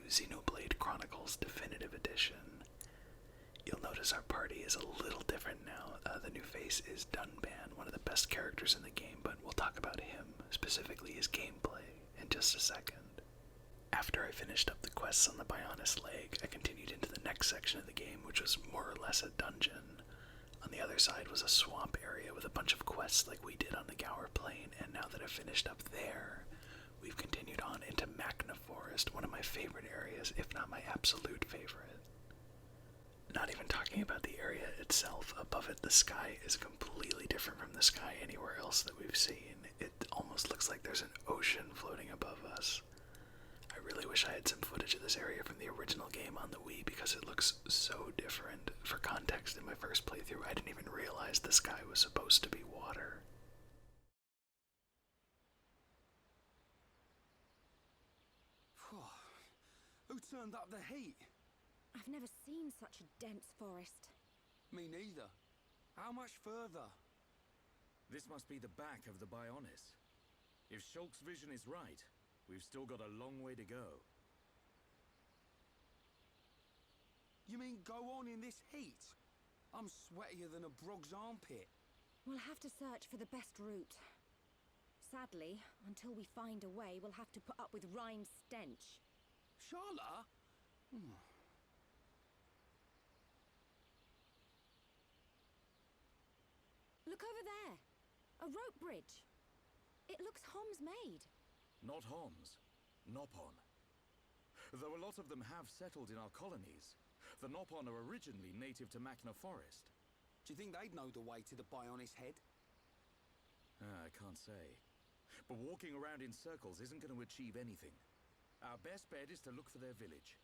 Xenoblade Chronicles Definitive Edition. You'll notice our party is a little different now. The new face is Dunban, one of the best characters in the game, but we'll talk about him, specifically his gameplay, in just a second. After I finished up the quests on the Bionis Lake, I continued into the next section of the game, which was more or less a dungeon. On the other side was a swamp area with a bunch of quests like we did on the Gower Plain, and now that I've finished up there, we've continued on into Macna Forest, one of my favorite areas, if not my absolute favorite. Not even talking about the area itself. Above it, the sky is completely different from the sky anywhere else that we've seen. It almost looks like there's an ocean floating above us. I really wish I had some footage of this area from the original game on the Wii because it looks so different. For context, in my first playthrough, I didn't even realize the sky was supposed to be water. Who turned up the heat? I've never seen such a dense forest. Me neither. How much further? This must be the back of the Bionis. If Shulk's vision is right, we've still got a long way to go. You mean go on in this heat? I'm sweatier than a brog's armpit. We'll have to search for the best route. Sadly, until we find a way, we'll have to put up with Rhine's stench. Charlotte? Look over there. A rope bridge. It looks Hom's made. Not Homs, Nopon. Though a lot of them have settled in our colonies, the Nopon are originally native to Makna Forest. Do you think they'd know the way to the Bionis head? I can't say. But walking around in circles isn't going to achieve anything. Our best bet is to look for their village.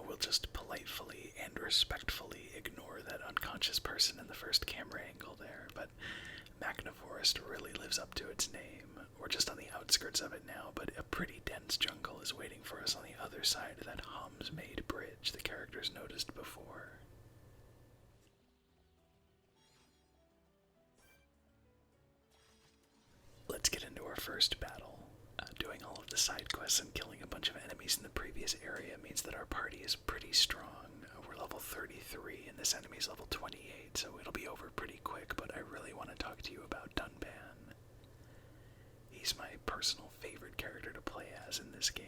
We'll just politely and respectfully ignore that unconscious person in the first camera angle there, but Macna Forest really lives up to its name. We're just on the outskirts of it now, but a pretty dense jungle is waiting for us on the other side of that Homs-made bridge the characters noticed before. Let's get into our first battle. Doing all of the side quests and killing a bunch of enemies in the previous area means that our party is pretty strong. We're level 33 and this enemy's level 28, so it'll be over pretty quick, but I really want to talk to you about Dunban. He's my personal favorite character to play as in this game.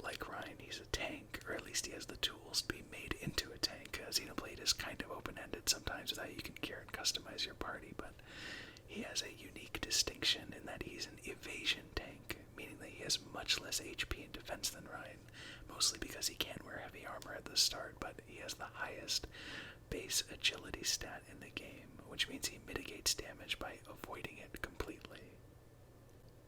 Like Ryan, he's a tank, or at least he has the tools to be made into a tank. Xenoblade is kind of open-ended sometimes with how you can gear and customize your party, but he has a unique distinction in that he's an evasion tank, meaning that he has much less HP and defense than Ryan, mostly because he can't wear heavy armor at the start, but he has the highest base agility stat in the game, which means he mitigates damage by avoiding it completely.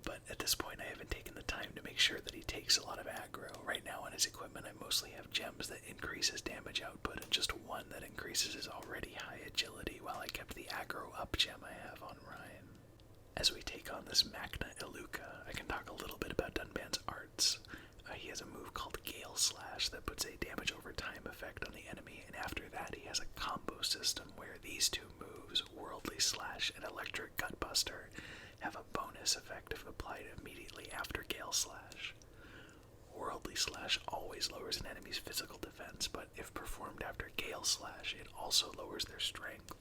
But at this point I haven't taken the time to make sure that he takes a lot of aggro. Right now on his equipment I mostly have gems that increase his damage output and just one that increases his already high agility, while I kept the aggro up gem I have on Ryan. As we take on this Macna Iluka, I can talk a little bit about Dunban's arts. He has a move called Gale Slash that puts a damage over time effect on the enemy, and after that he has a combo system where these two moves, Worldly Slash and Electric Gutbuster, have a bonus effect if applied immediately after Gale Slash. Worldly Slash always lowers an enemy's physical defense, but if performed after Gale Slash, it also lowers their strength.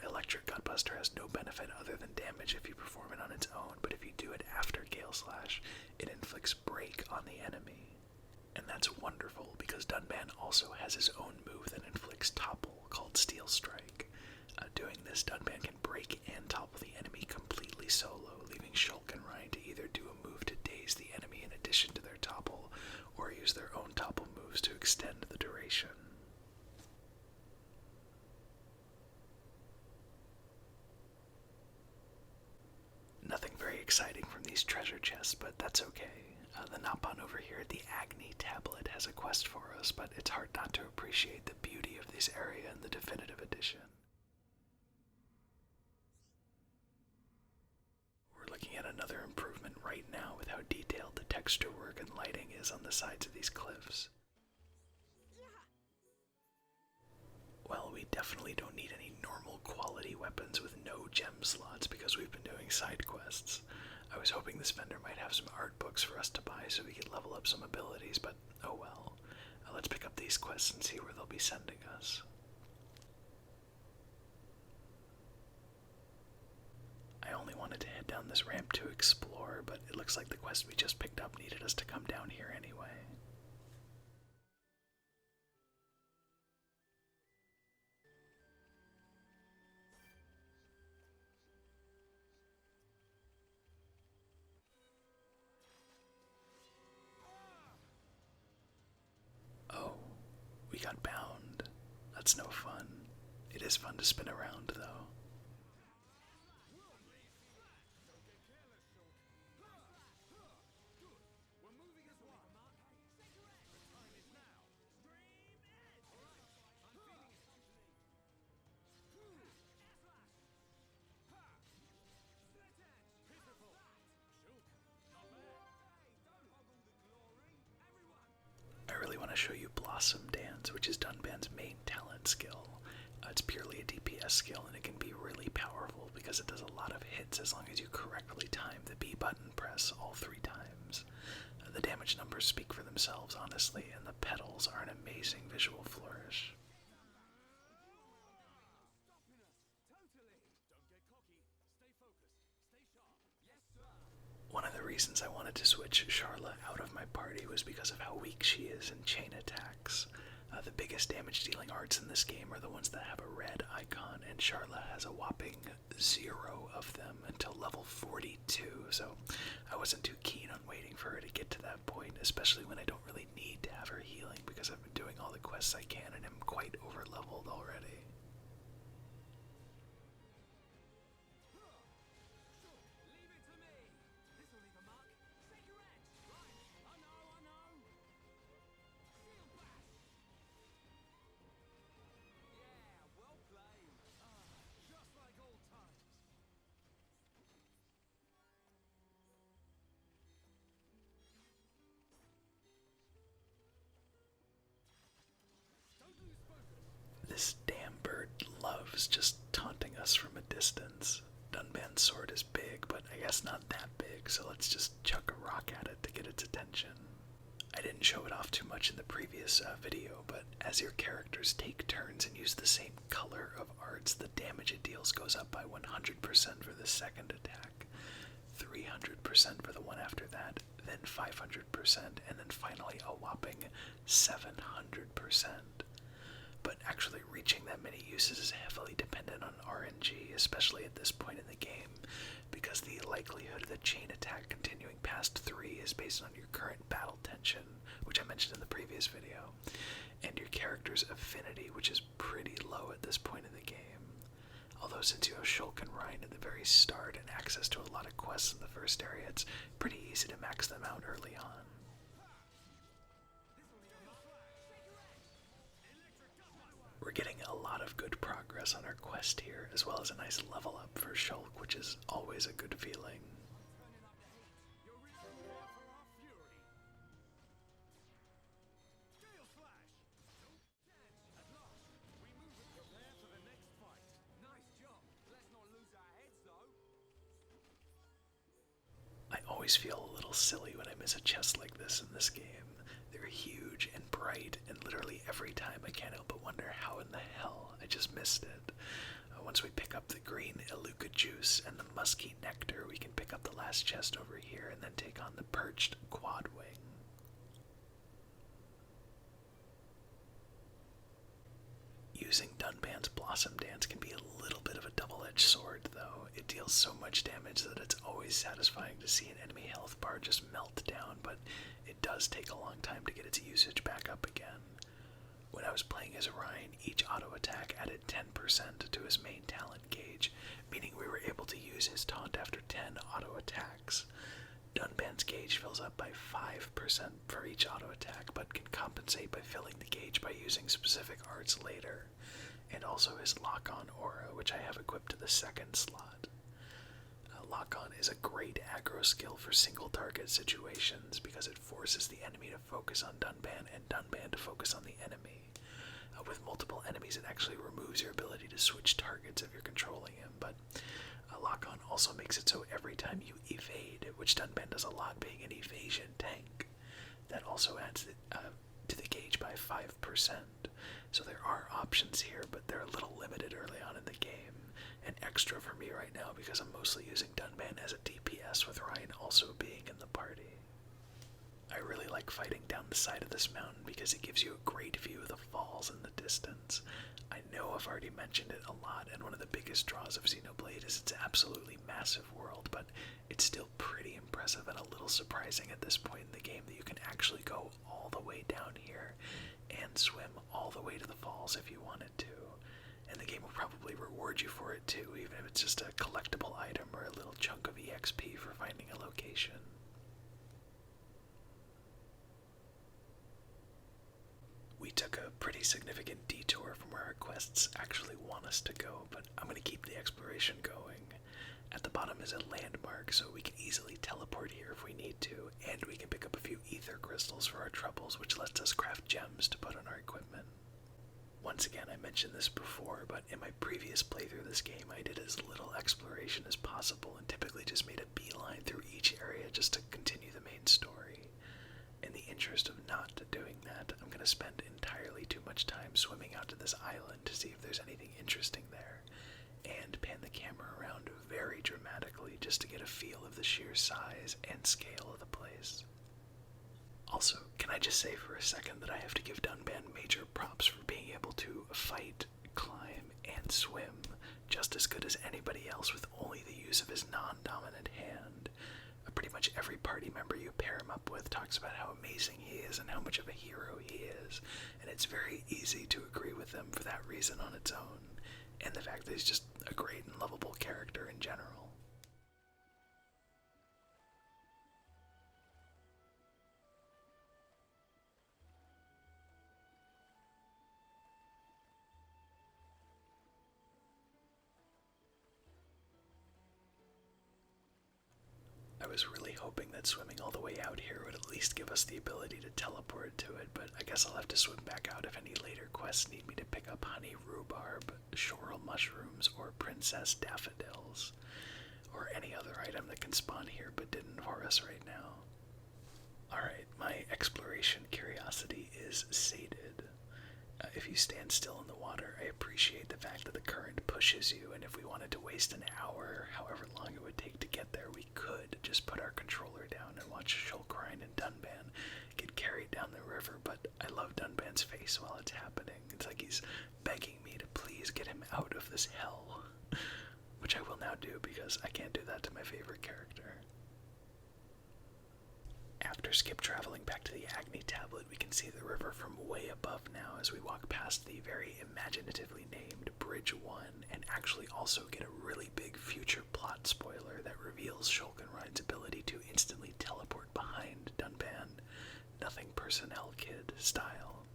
Electric Gutbuster has no benefit other than damage if you perform it on its own, but if you do it after Gale Slash, it inflicts break on the enemy. And that's wonderful, because Dunban also has his own move that inflicts topple, called Steel Strike. Doing this, Dunban can break and topple the enemy completely solo, leaving Shulk and Ryan to either do a move to daze the enemy in addition to their topple, or use their own topple moves to extend the duration. Nothing very exciting from these treasure chests, but that's okay. The Nopon over here at the Agni tablet has a quest for us, but it's hard not to appreciate the beauty of this area in the definitive edition. We're looking at extra work and lighting is on the sides of these cliffs. Well, we definitely don't need any normal quality weapons with no gem slots because we've been doing side quests. I was hoping this vendor might have some art books for us to buy so we could level up some abilities, but oh well. Let's pick up these quests and see where they'll be sending us. I only wanted to head down this ramp to explore, but it looks like the quest we just picked up needed us to come down here anyway. Oh, we got bound. That's no fun. It is fun to spin around, though. I really want to show you Blossom Dance, which is Dunban's main talent skill. It's purely a DPS skill, and it can be really powerful because it does a lot of hits as long as you correctly time the B button press all 3 times. The damage numbers speak for themselves, honestly, and the petals are an amazing visual flourish. One of the reasons I wanted to switch Charla out of my party was because of how weak she is in chain attacks. The biggest damage dealing arts in this game are the ones that have a red icon, and Charla has a whopping 0 of them until level 42, so I wasn't too keen on waiting for her to get to that point, especially when I don't really need to have her healing because I've been doing all the quests I can and am quite over leveled already. This damn bird loves just taunting us from a distance. Dunban's sword is big, but I guess not that big, so let's just chuck a rock at it to get its attention. I didn't show it off too much in the previous video, but as your characters take turns and use the same color of arts, the damage it deals goes up by 100% for the second attack, 300% for the one after that, then 500%, and then finally a whopping 700%. But actually reaching that many uses is heavily dependent on RNG, especially at this point in the game, because the likelihood of the chain attack continuing past 3 is based on your current battle tension, which I mentioned in the previous video, and your character's affinity, which is pretty low at this point in the game. Although since you have Shulk and Rhine at the very start and access to a lot of quests in the first area, it's pretty easy to max them out early on. We're getting a lot of good progress on our quest here, as well as a nice level up for Shulk, which is always a good feeling. I always feel a little silly when I miss a chest like this in this game. They're huge and bright, and literally every time I can't help but wonder how in the hell I just missed it. Once we pick up the green Iluka juice and the musky nectar, we can pick up the last chest over here and then take on the perched quad wing. Using Dunban's Blossom Dance can be a little bit of a double-edged sword, though. It deals so much damage that it's always satisfying to see an enemy health bar just melt down, but it does take a long time to get its usage back up again. When I was playing as Ryan, each auto attack added 10% to his main talent gauge, meaning we were able to use his taunt after 10 auto attacks. Dunban's gauge fills up by 5% for each auto attack, but can compensate by filling the gauge by using specific arts later, and also his lock-on aura, which I have equipped to the second slot. Lock-On is a great aggro skill for single target situations because it forces the enemy to focus on Dunban and Dunban to focus on the enemy. With multiple enemies, it actually removes your ability to switch targets if you're controlling him, but Lock-On also makes it so every time you evade, which Dunban does a lot being an evasion tank, that also adds to the gauge by 5%. So there are options here, but they're a little limited early on in the game. And extra for me right now because I'm mostly using Dunban as a DPS with Ryan also being in the party. I really like fighting down the side of this mountain because it gives you a great view of the falls in the distance. I know I've already mentioned it a lot, and one of the biggest draws of Xenoblade is its absolutely massive world, but it's still pretty impressive and a little surprising at this point in the game that you can actually go all the way down here and swim all the way to the falls if you wanted to. And the game will probably reward you for it too, even if it's just a collectible item or a little chunk of EXP for finding a location. We took a pretty significant detour from where our quests actually want us to go, but I'm going to keep the exploration going. At the bottom is a landmark, so we can easily teleport here if we need to, and we can pick up a few ether crystals for our troubles, which lets us craft gems to put on our equipment. Once again, I mentioned this before, but in my previous playthrough of this game, I did as little exploration as possible and typically just made a beeline through each area just to continue the main story. In the interest of not doing that, I'm going to spend entirely too much time swimming out to this island to see if there's anything interesting there, and pan the camera around very dramatically just to get a feel of the sheer size and scale of the place. Also, can I just say for a second that I have to give Dunban major props for being able to fight, climb, and swim just as good as anybody else with only the use of his non-dominant hand. Pretty much every party member you pair him up with talks about how amazing he is and how much of a hero he is, and it's very easy to agree with them for that reason on its own, and the fact that he's just a great and lovable character in general. I was really hoping that swimming all the way out here would at least give us the ability to teleport to it, but I guess I'll have to swim back out if any later quests need me to pick up honey rhubarb, shoral mushrooms, or princess daffodils, or any other item that can spawn here but didn't for us right now. Alright, my exploration curiosity is sated. If you stand still in the water, I appreciate the fact that the current pushes you, and if we wanted to waste an hour, however long it would take to get there, we could just put our controller down and watch Shulkrine and Dunban get carried down the river, but I love Dunban's face while it's happening. It's like he's begging me to please get him out of this hell, which I will now do because I can't do that to my favorite character. After skip traveling back to the Agni tablet, we can see the river from way above now as we walk past the very imaginatively named Bridge 1 and actually also get a really big future plot spoiler that reveals Shulkenrein's ability to instantly teleport behind Dunban, nothing personnel kid style.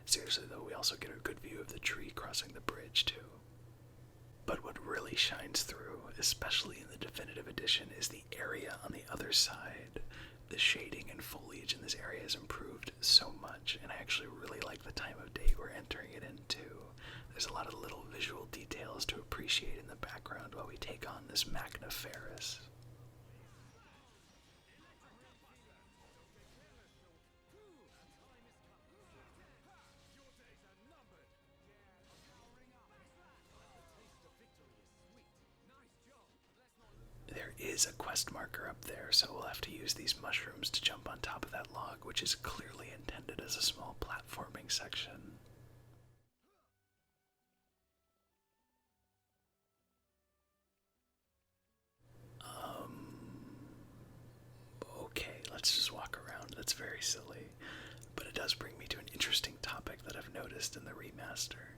Seriously though, we also get a good view of the tree crossing the bridge too. But what really shines through, especially in the definitive edition, is the area on the other side. The shading and foliage in this area has improved so much, and I actually really like the time of day we're entering it into. There's a lot of little visual details to appreciate in the background while we take on this Macna Ferris. There is a quest marker up there, so we'll have to use these mushrooms to jump on top of that log, which is clearly intended as a small platforming section. Okay, let's just walk around. That's very silly. But it does bring me to an interesting topic that I've noticed in the remaster.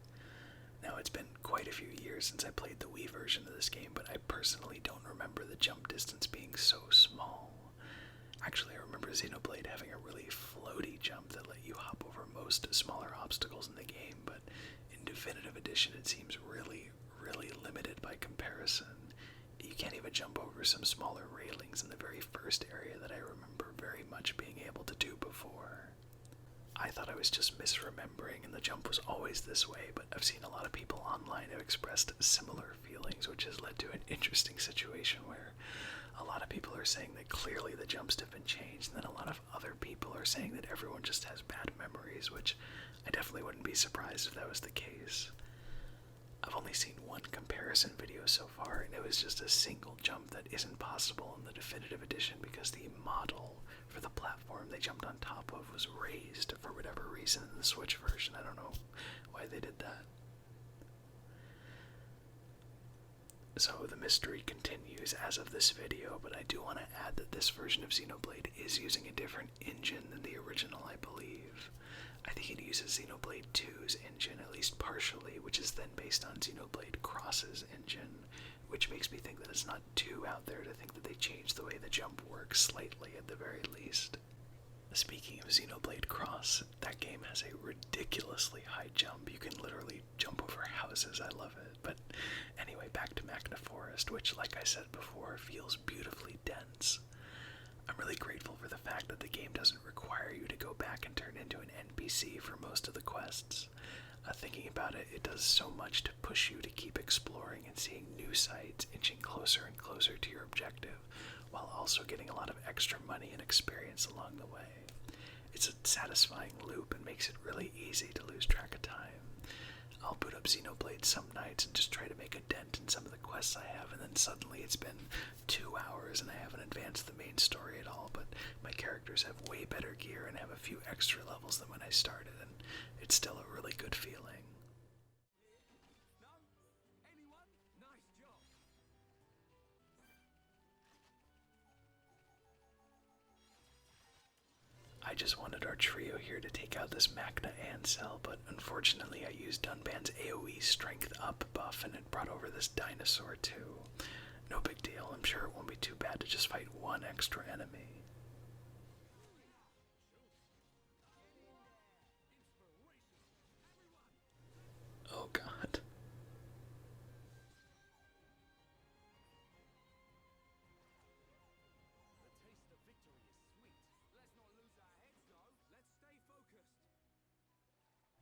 Now, it's been quite a few years since I played the Wii version of this game, but I personally don't remember the jump distance being so small. Actually, I remember Xenoblade having a really floaty jump that let you hop over most smaller obstacles in the game, but in Definitive Edition it seems really, really limited by comparison. You can't even jump over some smaller railings in the very first area that I remember very much being able to do before. I thought I was just misremembering and the jump was always this way, but I've seen a lot of people online have expressed similar feelings, which has led to an interesting situation where a lot of people are saying that clearly the jumps have been changed, and then a lot of other people are saying that everyone just has bad memories, which I definitely wouldn't be surprised if that was the case. I've only seen one comparison video so far, and it was just a single jump that isn't possible in the definitive edition because the model for the platform they jumped on top of was raised for whatever reason in the Switch version. I don't know why they did that. So the mystery continues as of this video, but I do want to add that this version of Xenoblade is using a different engine than the original, I believe. I think it uses Xenoblade 2's engine, at least partially, which is then based on Xenoblade Cross's engine, which makes me think that it's not too out there to think that they changed the way the jump works slightly at the very least. Speaking of Xenoblade Cross, that game has a ridiculously high jump. You can literally jump over houses. I love it. But anyway, back to Macna Forest, which, like I said before, feels beautifully dense. I'm really grateful for the fact that the game doesn't require you to go back and turn into an NPC for most of the quests. Thinking about it, it does so much to push you to keep exploring and seeing new sites, inching closer and closer to your objective, while also getting a lot of extra money and experience along the way. It's a satisfying loop and makes it really easy to lose track of time. I'll boot up Xenoblade some nights and just try to make a dent in some of the quests I have, and then suddenly it's been 2 hours and I haven't advanced the main story at all, but my characters have way better gear and have a few extra levels than when I started, and it's still a really good feeling. No? Anyone? Nice job. I just wanted our trio here to take out this Macna and cell, but unfortunately I used Dunban's AoE strength up buff and it brought over this Dinosaur too. No big deal, I'm sure it won't be too bad to just fight one extra enemy. Oh god.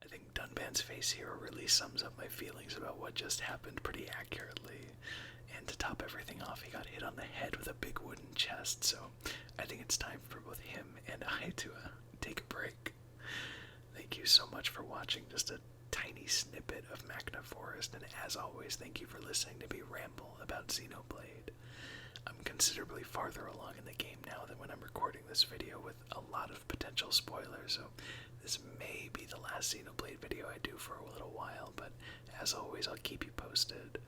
I think Dunban's face here really sums up my feelings about what just happened pretty accurately. And to top everything off, he got hit on the head with a big wooden chest, so I think it's time for both him and I to take a break. Thank you so much for watching just a tiny snippet of Macna Forest, and as always, thank you for listening to me ramble about Xenoblade. I'm considerably farther along in the game now than when I'm recording this video, with a lot of potential spoilers, so this may be the last Xenoblade video I do for a little while, but as always, I'll keep you posted.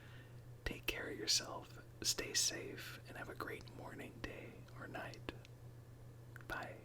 Take care of yourself, stay safe, and have a great morning, day, or night. Bye.